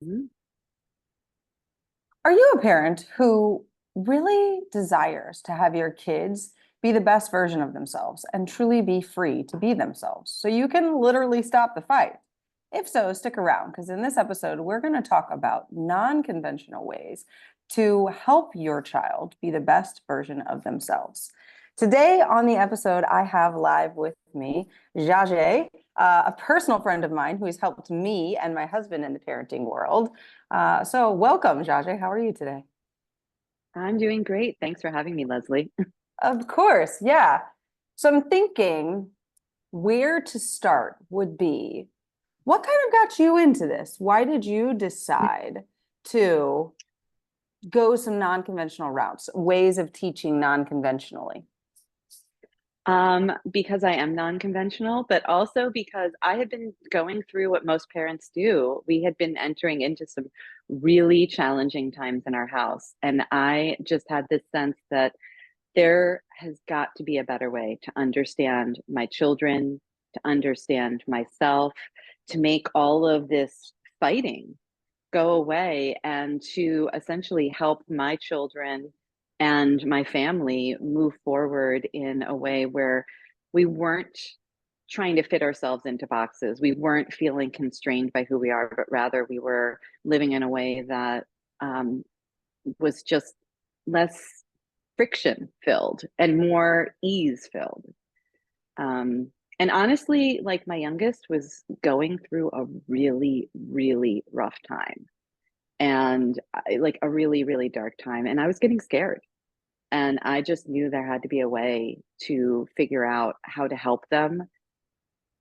Mhm. Are you a parent who really desires to have your kids be the best version of themselves and truly be free to be themselves so you can literally stop the fight? If so, stick around because in this episode, we're going to talk about non conventional ways to help your child be the best version of themselves. Today on the episode, I have live with me Jahje, a personal friend of mine who has helped me and my husband in the parenting world. So welcome, Jahje. How are you today? I'm doing great. Thanks for having me, Leslie. Of course, yeah. So I'm thinking where to start would be what kind of got you into this? Why did you decide to go some non-conventional routes, ways of teaching non-conventionally? Because I am non-conventional, but also because I had been going through what most parents do. We had been entering into some really challenging times in our house, and I just had this sense that there has got to be a better way to understand my children, to understand myself, to make all of this fighting go away and to essentially help my children and my family move forward in a way where we weren't trying to fit ourselves into boxes. We weren't feeling constrained by who we are, but rather we were living in a way that um, was just less friction filled and more ease filled. Um, and honestly, like my youngest was going through a really, really rough time and like a really, really dark time. And I was getting scared. And I just knew there had to be a way to figure out how to help them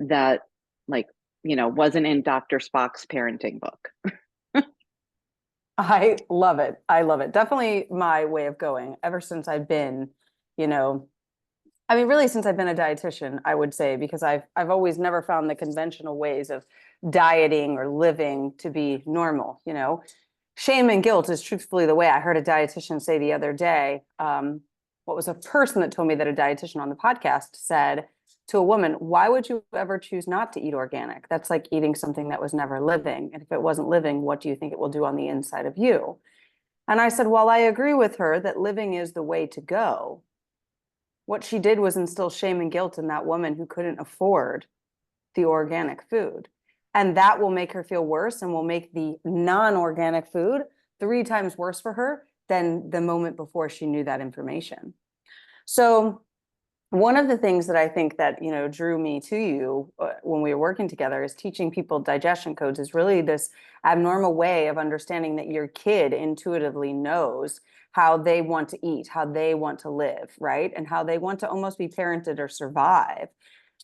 that, like, wasn't in Dr. Spock's parenting book. I love it. I love it. Definitely my way of going ever since I've been, you know, I mean, really, since I've been a dietitian, I would say, because I've always never found the conventional ways of dieting or living to be normal. Shame and guilt is truthfully the way I heard a dietitian say the other day. What was a person that told me that a dietitian on the podcast said to a woman, "Why would you ever choose not to eat organic? That's like eating something that was never living. And if it wasn't living, what do you think it will do on the inside of you?" And I said, "Well, I agree with her that living is the way to go. What she did was instill shame and guilt in that woman who couldn't afford the organic food. And that will make her feel worse and will make the non organic food three times worse for her than the moment before she knew that information." So, one of the things that I think that drew me to you when we were working together is teaching people digestion codes is really this abnormal way of understanding that your kid intuitively knows how they want to eat, how they want to live, right? And how they want to almost be parented or survive.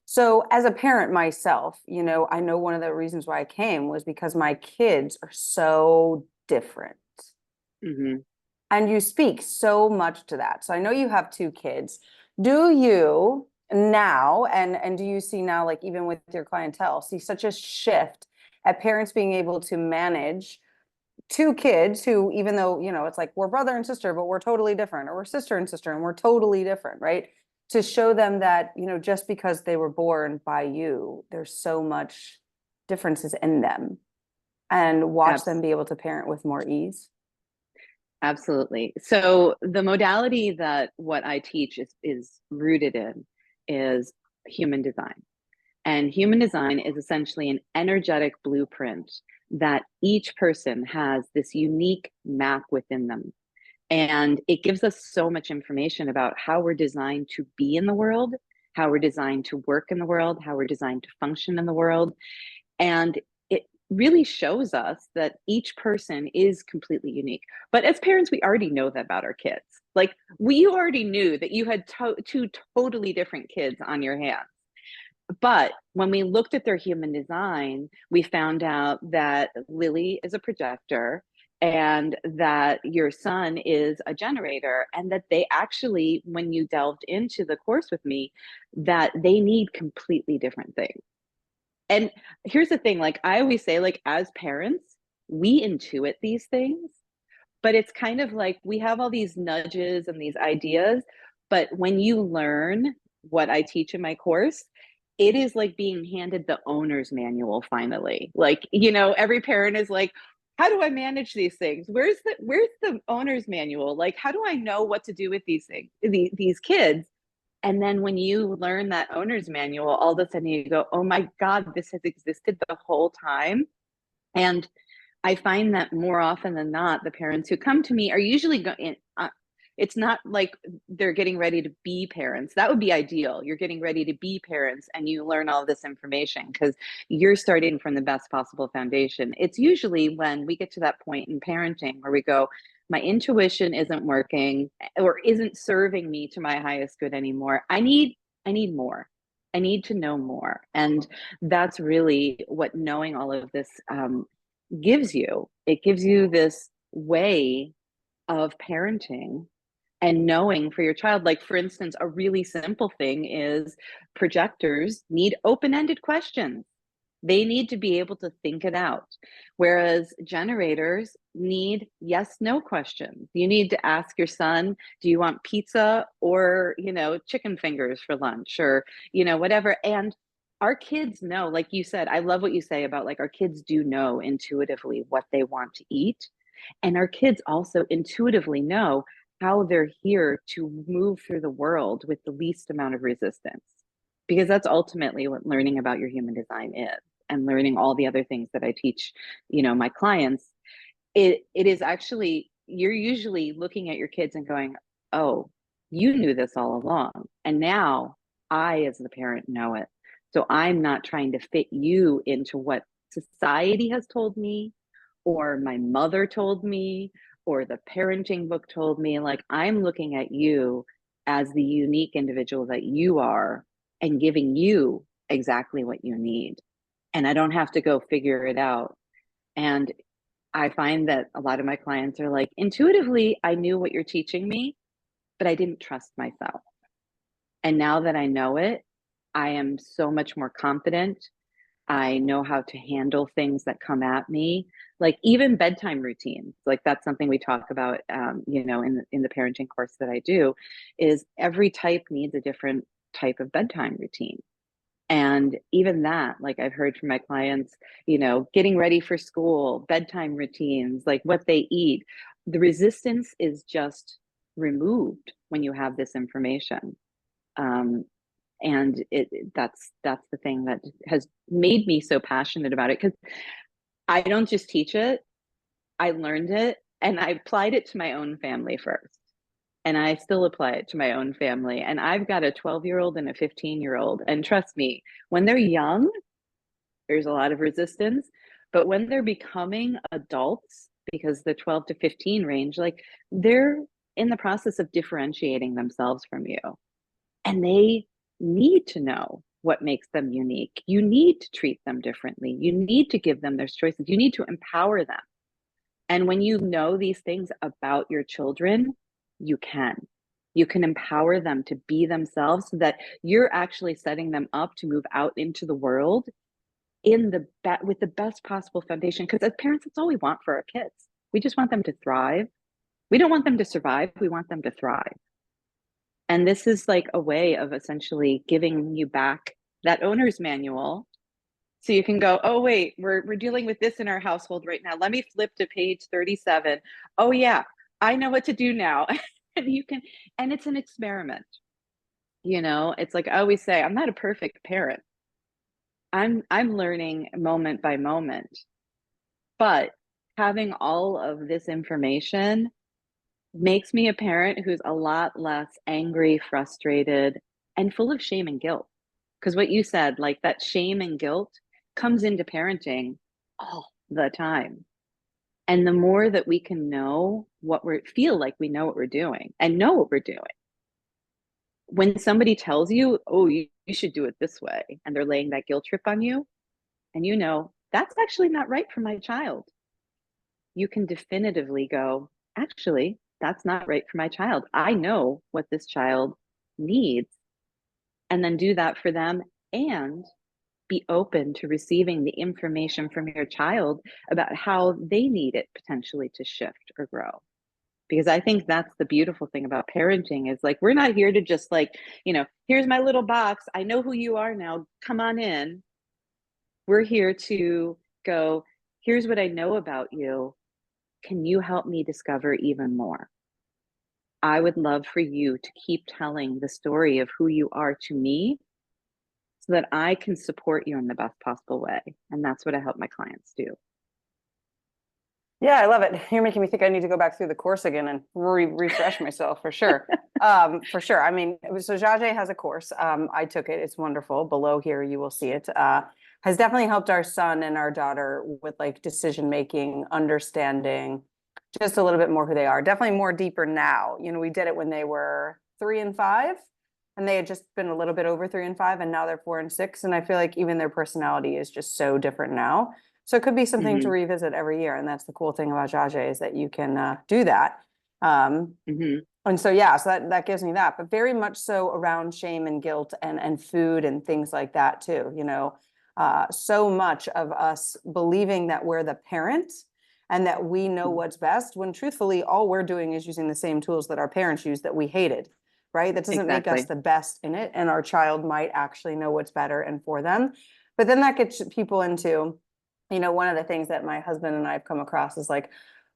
So, as a parent myself, I know one of the reasons why I came was because my kids are so different. Hmm. And you speak so much to that. So, I know you have two kids. Do you now, and do you see now, like even with your clientele, see such a shift at parents being able to manage two kids who, even though, it's like we're brother and sister, but we're totally different, or we're sister and sister and we're totally different, right? To show them that, just because they were born by you, there's so much differences in them and watch them Abs- be able to parent with more ease. Absolutely. So the modality that what I teach is rooted in is human design. And human design is essentially an energetic blueprint that each person has this unique map within them. And it gives us so much information about how we're designed to be in the world, how we're designed to work in the world, how we're designed to function in the world. And it really shows us that each person is completely unique. But as parents, we already know that about our kids. Like, we already knew that you had two totally different kids on your hands. But when we looked at their human design, we found out that Lily is a projector and that your son is a generator, and that they actually, when you delved into the course with me, that they need completely different things. And here's the thing, like I always say, like as parents, we intuit these things, but it's kind of like we have all these nudges and these ideas, but when you learn what I teach in my course, it is like being handed the owner's manual finally. Like, every parent is like, how do I manage these things? Where's the owner's manual? Like, how do I know what to do with these things, these kids? And then when you learn that owner's manual, all of a sudden you go, oh my God, this has existed the whole time. And I find that more often than not, the parents who come to me are usually going, it's not like they're getting ready to be parents. That would be ideal. You're getting ready to be parents and you learn all this information because you're starting from the best possible foundation. It's usually when we get to that point in parenting where we go, my intuition isn't working or isn't serving me to my highest good anymore. I need more. I need to know more. And that's really what knowing all of this gives you. It gives you this way of parenting and knowing for your child. Like, for instance, a really simple thing is projectors need open-ended questions. They need to be able to think it out. Whereas generators need yes, no questions. You need to ask your son, do you want pizza or, chicken fingers for lunch or, whatever. And our kids know, like you said, I love what you say about like our kids do know intuitively what they want to eat. And our kids also intuitively know how they're here to move through the world with the least amount of resistance. Because that's ultimately what learning about your human design is, and learning all the other things that I teach, my clients. It is actually, you're usually looking at your kids and going, oh, you knew this all along. And now I, as the parent, know it. So I'm not trying to fit you into what society has told me, or my mother told me, or the parenting book told me. Like, I'm looking at you as the unique individual that you are and giving you exactly what you need. And I don't have to go figure it out. And I find that a lot of my clients are like, intuitively, I knew what you're teaching me, but I didn't trust myself. And now that I know it, I am so much more confident. I know how to handle things that come at me, like even bedtime routines. Like, that's something we talk about, in the parenting course that I do, is every type needs a different type of bedtime routine. And even that, like, I've heard from my clients, getting ready for school, bedtime routines, like what they eat, the resistance is just removed when you have this information. Um, and that's the thing that has made me so passionate about it, because I don't just teach it, I learned it and I applied it to my own family first. And I still apply it to my own family. And I've got a 12-year-old and a 15-year-old. And trust me, when they're young, there's a lot of resistance. But when they're becoming adults, because the 12 to 15 range, like, they're in the process of differentiating themselves from you. And they need to know what makes them unique. You need to treat them differently. You need to give them their choices. You need to empower them. And when you know these things about your children, you can. You can empower them to be themselves so that you're actually setting them up to move out into the world with the best possible foundation. Because as parents, that's all we want for our kids. We just want them to thrive. We don't want them to survive. We want them to thrive. And this is like a way of essentially giving you back that owner's manual. So you can go, oh, wait, we're dealing with this in our household right now. Let me flip to page 37. Oh, yeah, I know what to do now. And and it's an experiment. It's like I always say, I'm not a perfect parent. I'm learning moment by moment. But having all of this information makes me a parent who's a lot less angry, frustrated, and full of shame and guilt. Because what you said, like, that shame and guilt comes into parenting all the time. And the more that we can know feel like we know what we're doing and know what we're doing. When somebody tells you, oh, you should do it this way, and they're laying that guilt trip on you, and that's actually not right for my child. You can definitively go, actually, that's not right for my child. I know what this child needs, and then do that for them, and be open to receiving the information from your child about how they need it potentially to shift or grow. Because I think that's the beautiful thing about parenting is, like, we're not here to just, like, here's my little box. I know who you are now. Come on in. We're here to go, here's what I know about you. Can you help me discover even more? I would love for you to keep telling the story of who you are to me so that I can support you in the best possible way. And that's what I help my clients do. Yeah, I love it. You're making me think I need to go back through the course again and refresh myself for sure. For sure. I mean, so Jahje has a course. I took it. It's wonderful. Below here, you will see it. Has definitely helped our son and our daughter with like decision making, understanding just a little bit more who they are. Definitely more deeper now. You know, we did it when they were 3 and 5, and they had just been a little bit over 3 and 5, and now they're 4 and 6. And I feel like even their personality is just so different now. So it could be something to revisit every year. And that's the cool thing about Jahje, is that you can do that. And so, yeah, so that gives me that, but very much so around shame and guilt and food and things like that too. You know, so much of us believing that we're the parent and that we know what's best, when truthfully, all we're doing is using the same tools that our parents used that we hated, right? That doesn't make us the best in it. And our child might actually know what's better and for them. But then that gets people into, you know, one of the things that my husband and I have come across is like,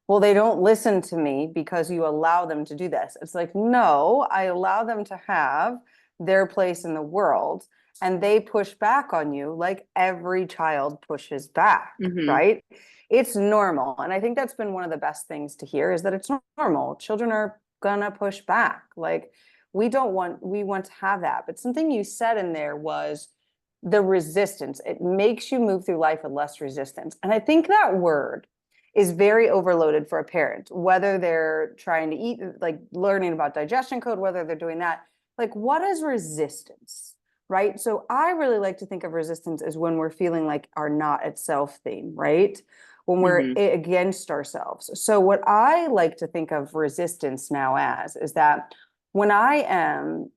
well, they don't listen to me because you allow them to do this. It's like, no, I allow them to have their place in the world, and they push back on you like every child pushes back, right? It's normal. And I think that's been one of the best things to hear, is that it's normal. Children are gonna push back. Like, we want to have that. But something you said in there was the resistance. It makes you move through life with less resistance. And I think that word is very overloaded for a parent, whether they're trying to eat, like learning about digestion code, whether they're doing that. Like, what is resistance, right? So I really like to think of resistance as when we're feeling like our not at self theme, right? When we're against ourselves. So what I like to think of resistance now as is that when I am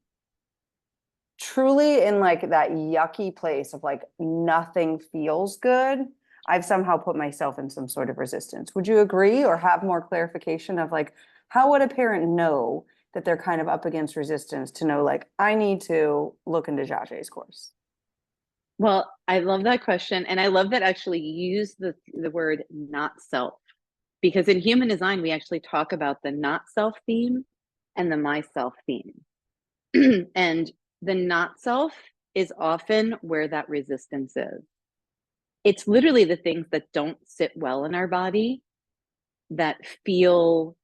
truly in like that yucky place of like nothing feels good, I've somehow put myself in some sort of resistance. Would you agree, or have more clarification of like, how would a parent know that they're kind of up against resistance to know, like, I need to look into Jahje's course? Well, I love that question. And I love that actually you use the word not self, because in human design, we actually talk about the not self theme and the myself theme. And the not self is often where that resistance is. It's literally the things that don't sit well in our body, that feel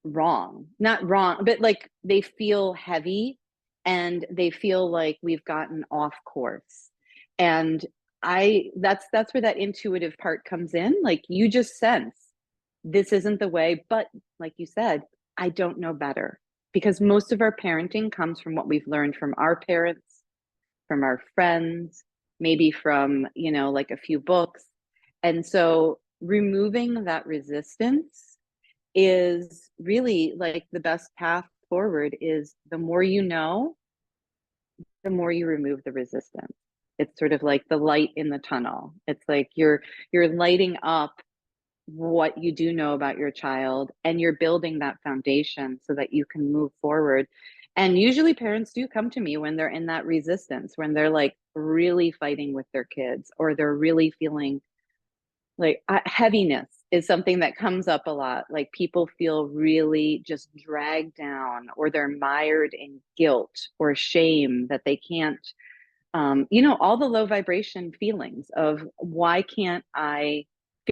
wrong. Not wrong, but like they feel heavy, and they feel like we've gotten off course. And that's where that intuitive part comes in. Like, you just sense this isn't the way, but like you said, I don't know better, because most of our parenting comes from what we've learned from our parents, from our friends, maybe from, you know, like a few books. And so removing that resistance is really like the best path forward. Is the more you know, the more you remove the resistance. It's sort of like the light in the tunnel. It's like you're lighting up what you do know about your child, and you're building that foundation so that you can move forward. And usually parents do come to me when they're in that resistance, when they're like really fighting with their kids, or they're really feeling like heaviness is something that comes up a lot. Like, people feel really just dragged down, or they're mired in guilt or shame that they can't, you know, all the low vibration feelings of, why can't I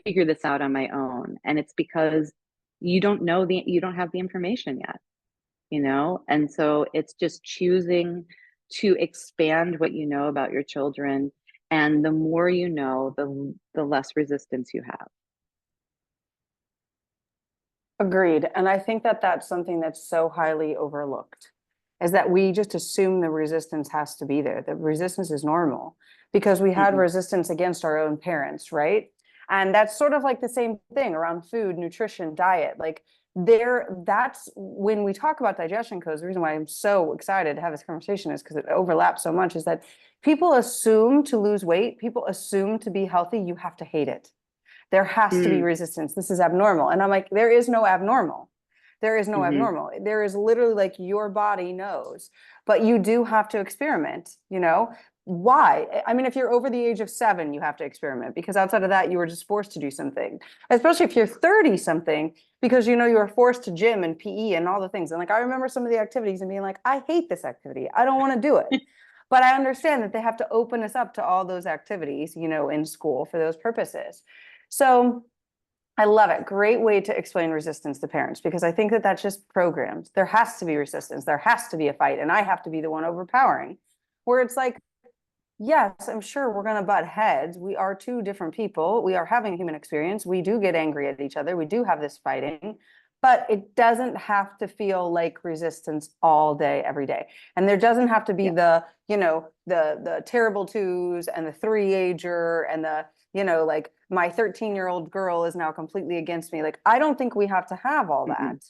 figure this out on my own? And it's because you don't have the information yet, you know? And so it's just choosing to expand what you know about your children. And the more you know, the less resistance you have. Agreed. And I think that that's something that's so highly overlooked, is that we just assume the resistance has to be there. The resistance is normal because we had resistance against our own parents, right? And that's sort of like the same thing around food, nutrition, diet. Like, that's when we talk about digestion codes. The reason why I'm so excited to have this conversation is because it overlaps so much, is that people assume to lose weight, people assume to be healthy, you have to hate it. There has to be resistance. This is abnormal. And I'm like, there is no abnormal. There is no abnormal. There is literally, like, your body knows, but you do have to experiment, you know? why? I mean, if you're over the age of 7, you have to experiment, because outside of that, you were just forced to do something, especially if you're 30 something, because, you know, you were forced to gym and PE and all the things. And like, I remember some of the activities and being like, I hate this activity. I don't want to do it. But I understand that they have to open us up to all those activities, you know, in school for those purposes. So I love it. Great way to explain resistance to parents, because I think that that's just programmed. There has to be resistance. There has to be a fight, and I have to be the one overpowering. Where it's like, yes, I'm sure we're going to butt heads. We are two different people. We are having a human experience. We do get angry at each other. We do have this fighting, but it doesn't have to feel like resistance all day, every day. And there doesn't have to be the, you know, the terrible twos and the 3-ager and the, you know, like my 13-year-old girl is now completely against me. Like, I don't think we have to have all that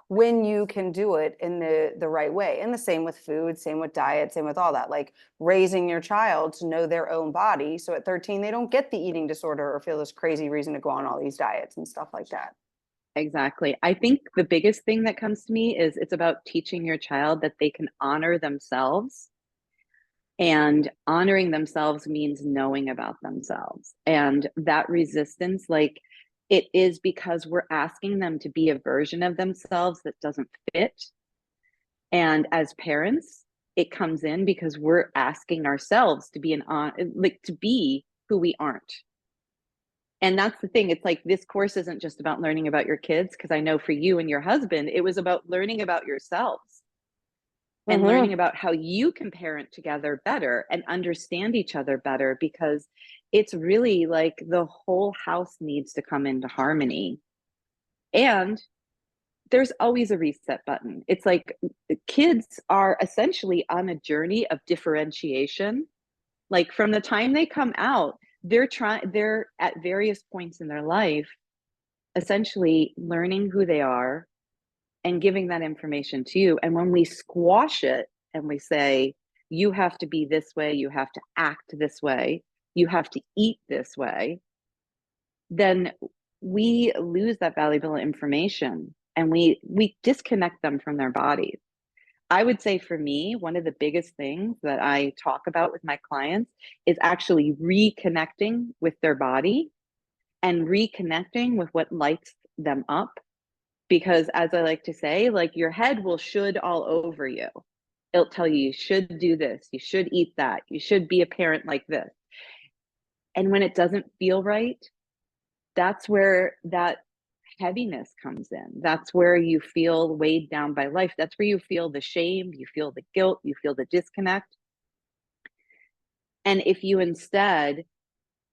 when you can do it in the right way. And the same with food, same with diet, same with all that, like raising your child to know their own body. So at 13, they don't get the eating disorder or feel this crazy reason to go on all these diets and stuff like that. Exactly. I think the biggest thing that comes to me is it's about teaching your child that they can honor themselves. And honoring themselves means knowing about themselves. And that resistance, like, it is because we're asking them to be a version of themselves that doesn't fit. And as parents, it comes in because we're asking ourselves to be to be who we aren't. And that's the thing. It's like, this course isn't just about learning about your kids, because I know for you and your husband, it was about learning about yourselves and learning about how you can parent together better and understand each other better, because it's really like the whole house needs to come into harmony. And there's always a reset button. It's like kids are essentially on a journey of differentiation. Like, from the time they come out, they're at various points in their life essentially learning who they are and giving that information to you. And when we squash it and we say, you have to be this way, you have to act this way, you have to eat this way, then we lose that valuable information and we disconnect them from their bodies. I would say for me, one of the biggest things that I talk about with my clients is actually reconnecting with their body and reconnecting with what lights them up. Because as I like to say, like, your head will should all over you. It'll tell you, you should do this, you should eat that, you should be a parent like this. And when it doesn't feel right, that's where that heaviness comes in. That's where you feel weighed down by life. That's where you feel the shame, you feel the guilt, you feel the disconnect. And if you instead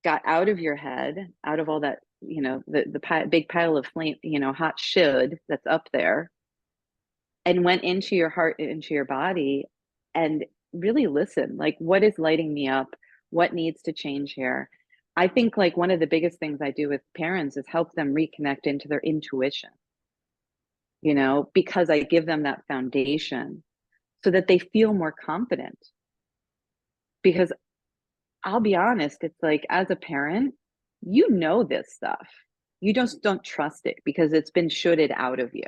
got out of your head, out of all that, you know, the big pile of flame, you know, hot should that's up there, and went into your heart, into your body, and really listen, like, what is lighting me up? What needs to change here? I think, like, one of the biggest things I do with parents is help them reconnect into their intuition, you know, because I give them that foundation so that they feel more confident. Because I'll be honest, it's like, as a parent, you know this stuff. You just don't trust it because it's been shoulded out of you.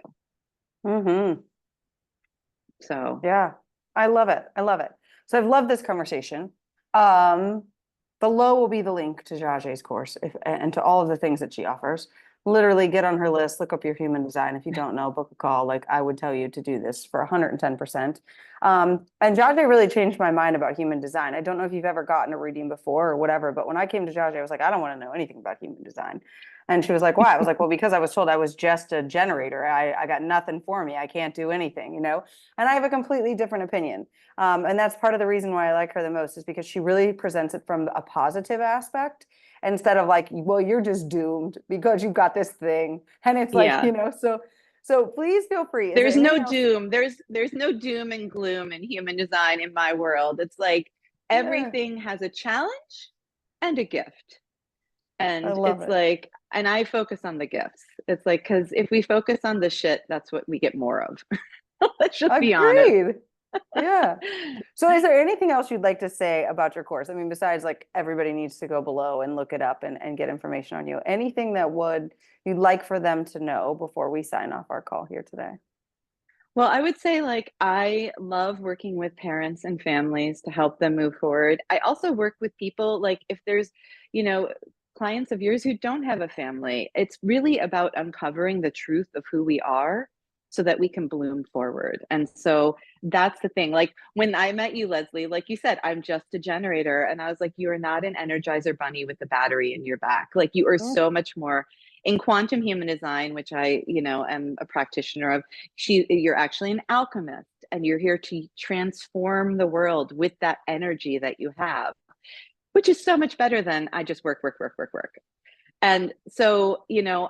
So Yeah, I love it. I love it. So I've loved this conversation. Below will be the link to Jahje's course and to all of the things that she offers. Literally get on her list, look up your human design. If you don't know, book a call. Like, I would tell you to do this for 110%. And Jahje really changed my mind about human design. I don't know if you've ever gotten a reading before or whatever, but when I came to Jahje, I was like, I don't want to know anything about human design. And she was like, why? I was like, well, because I was told I was just a generator. I got nothing for me. I can't do anything, you know? And I have a completely different opinion. And that's part of the reason why I like her the most, is because she really presents it from a positive aspect instead of like, well, you're just doomed because you've got this thing. And it's like, yeah, you know, so please feel free. Is there there's no anything else? doom. There's no doom and gloom in human design in my world. It's like Yeah, everything has a challenge and a gift. I And love it's it. like, and I focus on the gifts. It's like, because if we focus on the shit, that's what we get more of. Let's just be honest. Agreed. Yeah. So is there anything else you'd like to say about your course? I mean, besides like everybody needs to go below and look it up and get information on you. Anything that you'd like for them to know before we sign off our call here today? Well, I would say like I love working with parents and families to help them move forward. I also work with people like if there's, you know, clients of yours who don't have a family, it's really about uncovering the truth of who we are so that we can bloom forward. And so that's the thing. Like when I met you, Leslie, like you said, I'm just a generator. And I was like, you are not an energizer bunny with a battery in your back. Like you are Mm. so much more in quantum human design, which I, am a practitioner of. You're actually an alchemist and you're here to transform the world with that energy that you have, which is so much better than I just work, work, work, work, work. And so,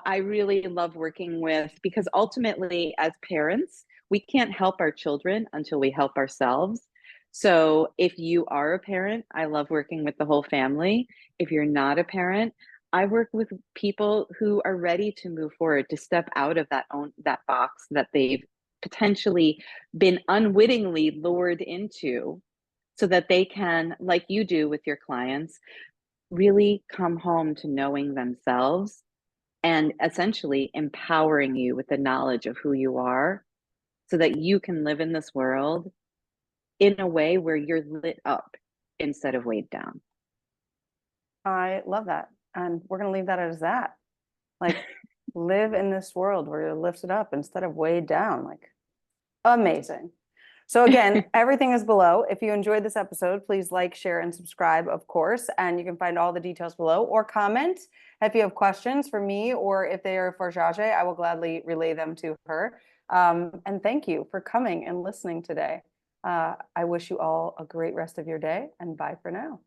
I really love working with, because ultimately as parents, we can't help our children until we help ourselves. So if you are a parent, I love working with the whole family. If you're not a parent, I work with people who are ready to move forward, to step out of that box that they've potentially been unwittingly lured into, so that they can, like you do with your clients, really come home to knowing themselves and essentially empowering you with the knowledge of who you are so that you can live in this world in a way where you're lit up instead of weighed down. I love that. And we're going to leave that as that. Like, live in this world where you're lifted up instead of weighed down. Like, amazing. So again, everything is below. If you enjoyed this episode, please like, share, and subscribe, of course. And you can find all the details below, or comment if you have questions for me, or if they are for Jahje, I will gladly relay them to her. And thank you for coming and listening today. I wish you all a great rest of your day, and bye for now.